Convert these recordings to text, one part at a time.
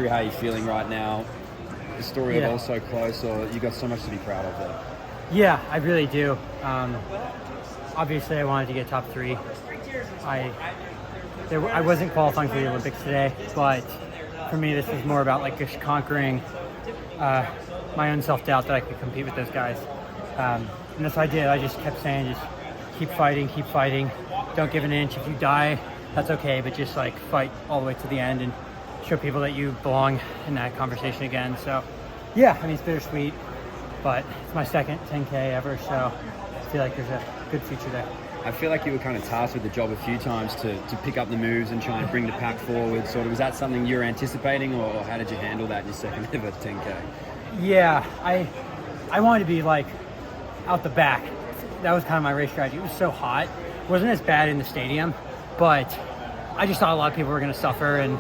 How are you feeling right now? The story of also close, or you got so much to be proud of there? Yeah, I really do. Obviously, I wanted to get top 3. I wasn't qualifying for the Olympics today, but for me, this was more about like just conquering my own self-doubt that I could compete with those guys. And that's what I did. I just kept saying, just keep fighting. Don't give an inch. If you die, that's okay, but just like fight all the way to the end and show people that you belong in that conversation again. So yeah, I mean, it's bittersweet, but it's my second 10K ever, so I feel like there's a good future there. I feel like you were kind of tasked with the job a few times to pick up the moves and try and bring the pack forward. Sort of, was that something you were anticipating, or how did you handle that in your second ever 10K? Yeah, I wanted to be like out the back. That was kind of my race strategy. It was so hot. It wasn't as bad in the stadium, but I just thought a lot of people were going to suffer. And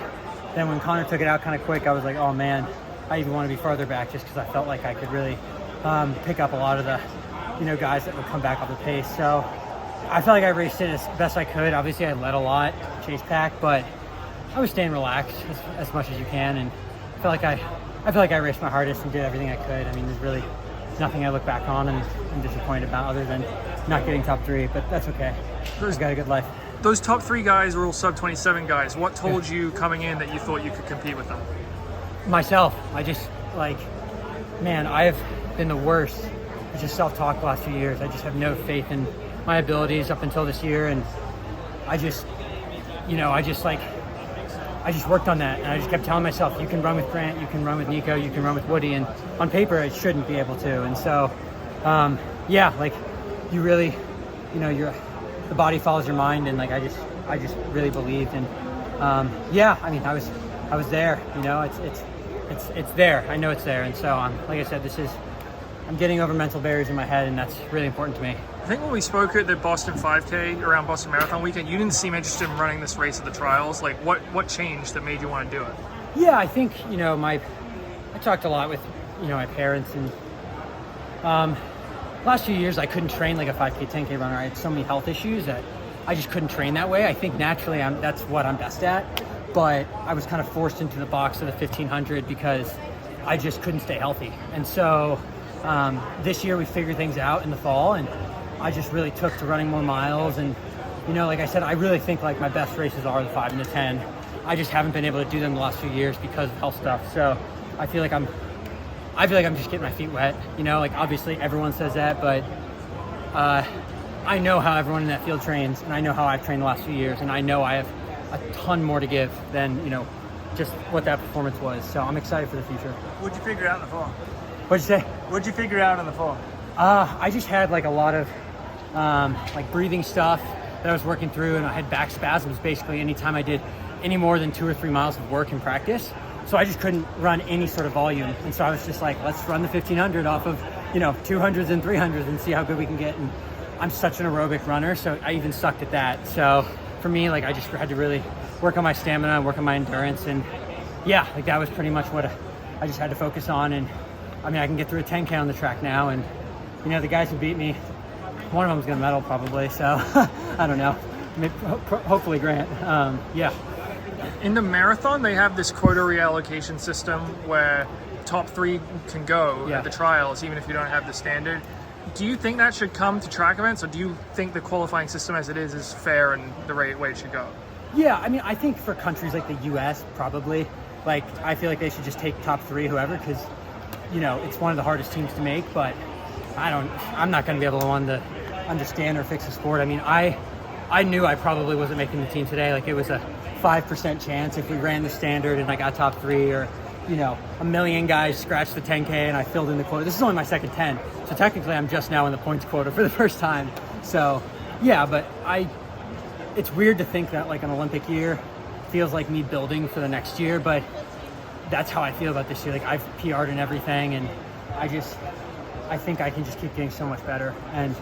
then when Connor took it out kind of quick, I was like, oh man, I even want to be farther back, just because I felt like I could really pick up a lot of the, guys that would come back off the pace. So I felt like I raced it as best I could. Obviously, I led a lot, chase pack, but I was staying relaxed as much as you can, and I feel like I raced my hardest and did everything I could. I mean, there's really nothing I look back on and I'm disappointed about other than not getting top 3, but that's okay. I've got a good life. Those top 3 guys were all sub-27 guys. What told you coming in that you thought you could compete with them? Myself. I just, I have been the worst. I just self-talk the last few years. I just have no faith in my abilities up until this year, and I just worked on that, and I just kept telling myself, you can run with Grant, you can run with Nico, you can run with Woody, and on paper I shouldn't be able to. And so, you really, the body follows your mind, and I just really believed, and I was there. It's there. I know it's there, and so like I said, I'm getting over mental barriers in my head, and that's really important to me. I think when we spoke at the Boston 5K around Boston Marathon weekend, you didn't seem interested in running this race at the trials. Like, what changed that made you want to do it? Yeah, I think I talked a lot with my parents, and last few years I couldn't train like a 5K, 10K runner. I had so many health issues that I just couldn't train that way. I think naturally that's what I'm best at, but I was kind of forced into the box of the 1500 because I just couldn't stay healthy. And so this year we figured things out in the fall, and I just really took to running more miles. And like I said, I really think like my best races are the 5 and the 10. I just haven't been able to do them the last few years because of health stuff. So I feel like I'm just getting my feet wet. Obviously everyone says that, but I know how everyone in that field trains, and I know how I've trained the last few years, and I know I have a ton more to give than just what that performance was. So I'm excited for the future. What'd you figure out in the fall? What'd you say? What'd you figure out in the fall? I just had like a lot of breathing stuff that I was working through, and I had back spasms basically anytime I did any more than 2 or 3 miles of work in practice. So I just couldn't run any sort of volume. And so I was just like, let's run the 1500 off of 200s and 300s and see how good we can get. And I'm such an aerobic runner, so I even sucked at that. So for me, I just had to really work on my stamina and work on my endurance. And yeah, that was pretty much what I just had to focus on. And I mean, I can get through a 10K on the track now, and the guys who beat me, one of them's gonna medal probably, so I don't know. Maybe, hopefully Grant. Yeah. In the marathon, they have this quota reallocation system where top 3 can go at the trials, even if you don't have the standard. Do you think that should come to track events, or do you think the qualifying system as it is fair and the right way it should go? Yeah, I mean, I think for countries like the U.S., probably, I feel like they should just take top 3, whoever, because, it's one of the hardest teams to make, but I'm not going to be able to understand or fix the sport. I mean, I knew I probably wasn't making the team today. It was a 5% chance if we ran the standard and I got top 3, or, a million guys scratched the 10K and I filled in the quota. This is only my second 10. So technically I'm just now in the points quota for the first time. So yeah, but it's weird to think that an Olympic year feels like me building for the next year, but that's how I feel about this year. I've PR'd and everything, and I think I can just keep getting so much better. And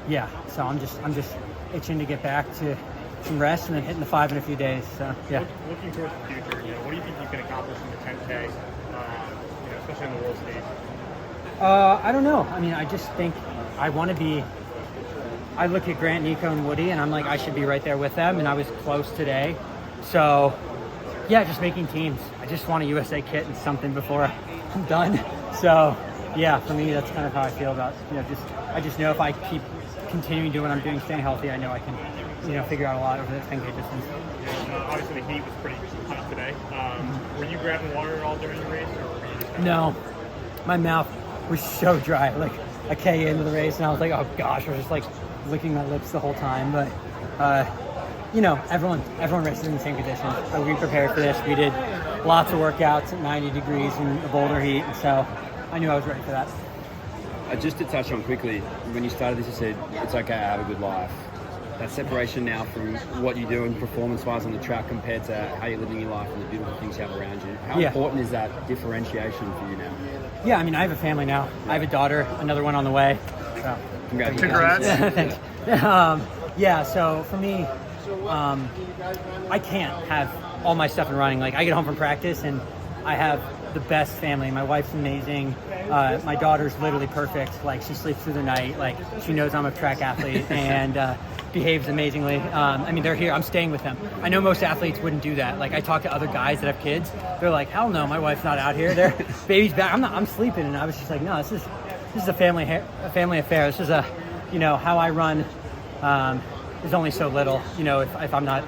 yeah, so I'm just itching to get back to some rest and then hitting the 5 in a few days. So yeah. Looking towards the future, what do you think you can accomplish in the 10K, especially in the world stage? I don't know. I mean, I just think I want to be. I look at Grant, Nico, and Woody, and I'm I should be right there with them. And I was close today, so yeah, just making teams. I just want a USA kit and something before I'm done. So yeah, for me, that's kind of how I feel about, I just know if I keep continuing doing what I'm doing, staying healthy, I know I can, figure out a lot over the 10K distance. Yeah, obviously the heat was pretty hot today. Were you grabbing water at all during the race, or were you just No, my mouth was so dry, like a K into the race, and I was like, oh gosh, I was just like licking my lips the whole time. But everyone races in the same conditions. So we prepared for this. We did lots of workouts at 90 degrees in the Boulder heat, and so I knew I was ready for that. Just to touch on quickly, when you started this, you said it's okay, I have a good life. That separation now from what you do and performance-wise on the track compared to how you're living your life and the beautiful things you have around you. How important is that differentiation for you now? Yeah, I mean, I have a family now. I have a daughter, another one on the way. So. Congratulations. Congrats. Thanks. So for me, I can't have all my stuff in running. Like, I get home from practice and I have the best family. My wife's amazing. My daughter's literally perfect. Like, she sleeps through the night. Like, she knows I'm a track athlete and behaves amazingly. I mean, they're here. I'm staying with them. I know most athletes wouldn't do that. Like, I talk to other guys that have kids. They're like, hell no, my wife's not out here. Their baby's back. I'm sleeping. And I was just like, no, this is a family affair. This is how I run. Is only so little. If I'm not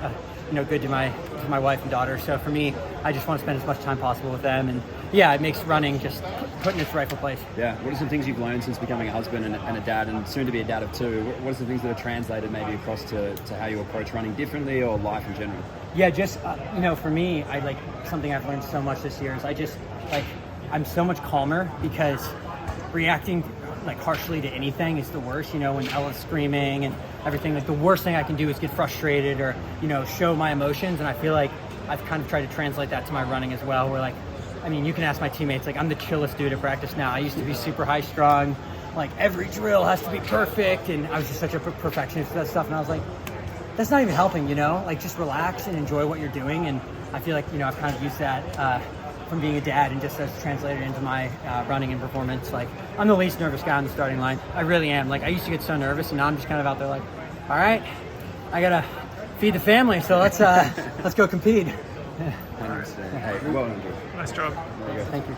good to my wife and daughter. So for me, I just want to spend as much time possible with them. And yeah, it makes running just put in its rightful place. Yeah. What are some things you've learned since becoming a husband and a dad, and soon to be a dad of two? What are some things that are translated maybe across to how you approach running differently or life in general? Yeah, just for me, I something I've learned so much this year is I'm so much calmer, because reacting harshly to anything is the worst. When Ella's screaming and everything, the worst thing I can do is get frustrated or show my emotions. And I feel like I've kind of tried to translate that to my running as well, where you can ask my teammates, I'm the chillest dude at practice now. I used to be super high strung, every drill has to be perfect, and I was just such a perfectionist for that stuff. And I was like, that's not even helping, just relax and enjoy what you're doing. And I feel like I've kind of used that from being a dad, and just as translated into my running and performance. I'm the least nervous guy on the starting line. I really am. I used to get so nervous, and now I'm just kind of out there all right, I gotta feed the family, so let's go compete. 100%. Hey, well done, Drew. Nice job. There you go. Thank you.